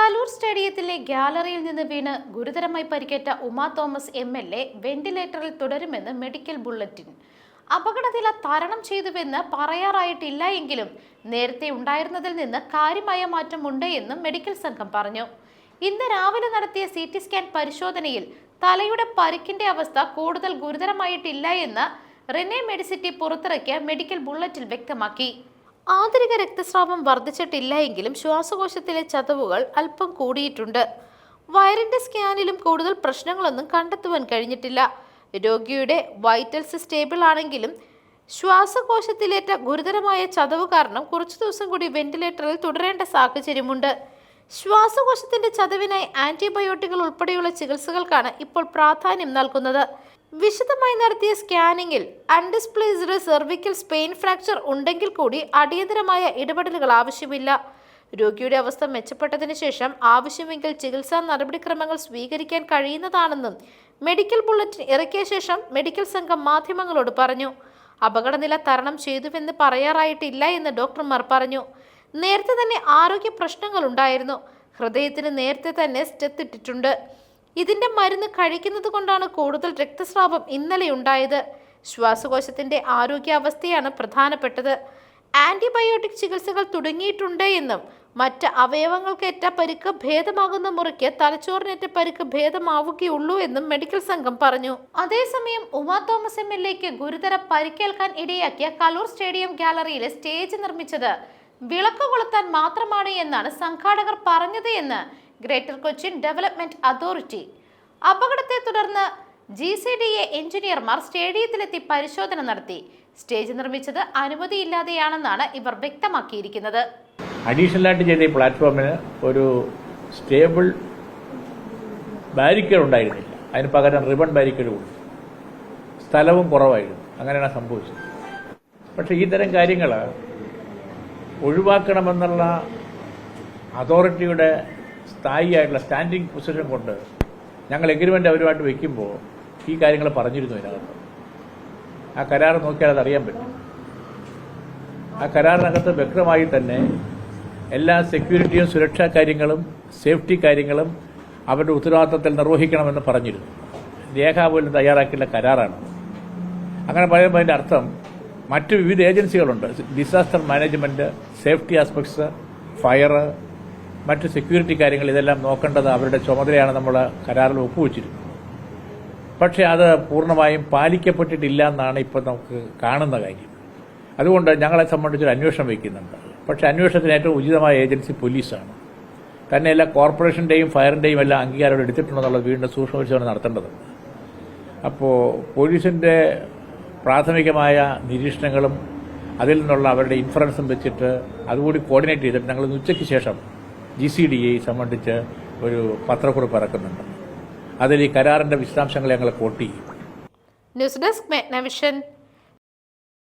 കലൂർ സ്റ്റേഡിയത്തിലെ ഗ്യാലറിയിൽ നിന്ന് വീണ് ഗുരുതരമായി പരിക്കേറ്റ ഉമാ തോമസ് MLA വെന്റിലേറ്ററിൽ തുടരുമെന്ന് മെഡിക്കൽ ബുള്ളറ്റിൻ. അപകടനില തരണം ചെയ്തുവെന്ന് പറയാറായിട്ടില്ല എങ്കിലും നേരത്തെ ഉണ്ടായിരുന്നതിൽ നിന്ന് കാര്യമായ മാറ്റമുണ്ട് എന്നും മെഡിക്കൽ സംഘം പറഞ്ഞു. ഇന്ന് രാവിലെ നടത്തിയ CT സ്കാൻ പരിശോധനയിൽ തലയുടെ പരിക്കിന്റെ അവസ്ഥ കൂടുതൽ ഗുരുതരമായിട്ടില്ല എന്ന് റെനെ മെഡിസിറ്റി പുറത്തിറക്കിയ മെഡിക്കൽ ബുള്ളറ്റിൽ വ്യക്തമാക്കി. ആന്തരിക രക്തസ്രാവം വർദ്ധിച്ചിട്ടില്ല എങ്കിലും ശ്വാസകോശത്തിലെ ചതവുകൾ അല്പം കൂടിയിട്ടുണ്ട്. വയറിന്റെ സ്കാനിലും കൂടുതൽ പ്രശ്നങ്ങളൊന്നും കണ്ടെത്തുവാൻ കഴിഞ്ഞിട്ടില്ല. രോഗിയുടെ വൈറ്റൽസ് സ്റ്റേബിൾ ആണെങ്കിലും ശ്വാസകോശത്തിലേറ്റ ഗുരുതരമായ ചതവ് കാരണം കുറച്ചു ദിവസം കൂടി വെന്റിലേറ്ററിൽ തുടരേണ്ട സാഹചര്യമുണ്ട്. ശ്വാസകോശത്തിന്റെ ചതവിനായി ആന്റിബയോട്ടിക്കുകൾ ഉൾപ്പെടെയുള്ള ചികിത്സകൾക്കാണ് ഇപ്പോൾ പ്രാധാന്യം നൽകുന്നത്. വിശദമായി നടത്തിയ സ്കാനിങ്ങിൽ അൺഡിസ്പ്ലേസ്ഡ് സെർവിക്കൽ സ്പെയിൻ ഫ്രാക്ചർ ഉണ്ടെങ്കിൽ കൂടി അടിയന്തരമായ ഇടപെടലുകൾ ആവശ്യമില്ല. രോഗിയുടെ അവസ്ഥ മെച്ചപ്പെട്ടതിന് ശേഷം ആവശ്യമെങ്കിൽ ചികിത്സാ നടപടിക്രമങ്ങൾ സ്വീകരിക്കാൻ കഴിയുന്നതാണെന്നും മെഡിക്കൽ ബുള്ളറ്റിൻ ഇറക്കിയ ശേഷം മെഡിക്കൽ സംഘം മാധ്യമങ്ങളോട് പറഞ്ഞു. അപകടനില തരണം ചെയ്തുവെന്ന് പറയാറായിട്ടില്ല എന്ന് ഡോക്ടർമാർ പറഞ്ഞു. നേരത്തെ തന്നെ ആരോഗ്യ പ്രശ്നങ്ങൾ ഉണ്ടായിരുന്നു. ഹൃദയത്തിന് നേരത്തെ തന്നെ സ്റ്റെത്ത് ഇട്ടിട്ടുണ്ട്. ഇതിന്റെ മരുന്ന് കഴിക്കുന്നത് കൊണ്ടാണ് കൂടുതൽ രക്തസ്രാവം ഇന്നലെ ഉണ്ടായത്. ശ്വാസകോശത്തിന്റെ ആരോഗ്യാവസ്ഥയാണ് പ്രധാനപ്പെട്ടത്. ആന്റിബയോട്ടിക് ചികിത്സകൾ തുടങ്ങിയിട്ടുണ്ട് എന്നും മറ്റ് അവയവങ്ങൾക്കേറ്റ പരിക്ക് ഭേദമാകുന്ന മുറയ്ക്ക് തലച്ചോറിനേറ്റ പരിക്ക് ഭേദമാവുകയുള്ളൂ എന്നും മെഡിക്കൽ സംഘം പറഞ്ഞു. അതേസമയം ഉമാ തോമസ് MLAക്ക് ഗുരുതര പരിക്കേൽക്കാൻ ഇടയാക്കിയ കലൂർ സ്റ്റേഡിയം ഗ്യാലറിയിലെ സ്റ്റേജ് നിർമ്മിച്ചത് വിളക്ക് കൊളുത്താൻ മാത്രമാണ് എന്നാണ് സംഘാടകർ പറഞ്ഞത് എന്ന് ഗ്രേറ്റർ കൊച്ചിൻ ഡെവലപ്മെന്റ് അതോറിറ്റി. അപകടത്തെ തുടർന്ന് GCDA എഞ്ചിനീയർമാർ സ്റ്റേഡിയത്തിലെത്തി പരിശോധന നടത്തി. സ്റ്റേജ് നിർമ്മിച്ചത് അനുമതിയില്ലാതെയാണെന്നാണ് ഇവർ വ്യക്തമാക്കിയിരിക്കുന്നത്. അഡീഷണൽ ആയിട്ട് ചെയ്ത ഈ പ്ലാറ്റ്ഫോമിന് ഒരു സ്റ്റേബിൾ ബാരിക്കേഡ് ഉണ്ടായിരുന്നില്ല. അതിന് പകരം റിബൺ ബാരിക്കേഡ് കൊടുത്തു. സ്ഥലവും കുറവായിരുന്നു. അങ്ങനെയാണ് സംഭവിച്ചത്. പക്ഷേ ഈ തരം കാര്യങ്ങൾ ഒഴിവാക്കണമെന്നുള്ള അതോറിറ്റിയുടെ സ്ഥായിയായിട്ടുള്ള സ്റ്റാൻഡിംഗ് പൊസിഷൻ കൊണ്ട് ഞങ്ങൾ എഗ്രിമെൻ്റ് അവരുമായിട്ട് വയ്ക്കുമ്പോൾ ഈ കാര്യങ്ങൾ പറഞ്ഞിരുന്നു. ഇതിനകത്ത് ആ കരാർ നോക്കിയാൽ അതറിയാൻ പറ്റും. ആ കരാറിനകത്ത് വ്യക്തമായി തന്നെ എല്ലാ സെക്യൂരിറ്റിയും സുരക്ഷാ കാര്യങ്ങളും സേഫ്റ്റി കാര്യങ്ങളും അവരുടെ ഉത്തരവാദിത്തത്തിൽ നിർവഹിക്കണമെന്ന് പറഞ്ഞിരുന്നു. രേഖ പോലും തയ്യാറാക്കിയുള്ള കരാറാണ്. അങ്ങനെ പറയുമ്പോൾ അതിൻ്റെ അർത്ഥം മറ്റ് വിവിധ ഏജൻസികളുണ്ട്. Disaster management, safety aspects, fire, മറ്റ് സെക്യൂരിറ്റി കാര്യങ്ങൾ ഇതെല്ലാം നോക്കേണ്ടത് അവരുടെ ചുമതലയാണ് നമ്മൾ കരാറിൽ ഒപ്പുവെച്ചിരുന്നത്. പക്ഷേ അത് പൂർണ്ണമായും പാലിക്കപ്പെട്ടിട്ടില്ല എന്നാണ് ഇപ്പോൾ നമുക്ക് കാണുന്ന കാര്യം. അതുകൊണ്ട് ഞങ്ങളെ സംബന്ധിച്ചൊരു അന്വേഷണം വയ്ക്കുന്നുണ്ട്. പക്ഷേ അന്വേഷണത്തിന് ഏറ്റവും ഉചിതമായ ഏജൻസി പോലീസാണ്. തന്നെയല്ല കോർപ്പറേഷൻ്റെയും ഫയറിൻ്റെയും എല്ലാം അംഗീകാരം എടുത്തിട്ടുണ്ടെന്നുള്ളത് വീണ്ടും സൂക്ഷ്മപരിശോധന നടത്തേണ്ടതുണ്ട്. അപ്പോൾ പോലീസിൻ്റെ പ്രാഥമികമായ നിരീക്ഷണങ്ങളും അതിൽ നിന്നുള്ള അവരുടെ ഇൻഫറൻസും വെച്ചിട്ട് അതുകൂടി കോർഡിനേറ്റ് ചെയ്തിട്ട് ഞങ്ങൾ ഉച്ചയ്ക്ക് ശേഷം GCDA സംബന്ധിച്ച് ഒരു പത്രക്കുറിപ്പ് ഇറക്കുന്നുണ്ട്. അതിൽ ഈ കരാറിന്റെ വിശദാംശങ്ങൾ ഞങ്ങൾ കോട്ട് ചെയ്യും. News desk മെഗ്നവിഷൻ.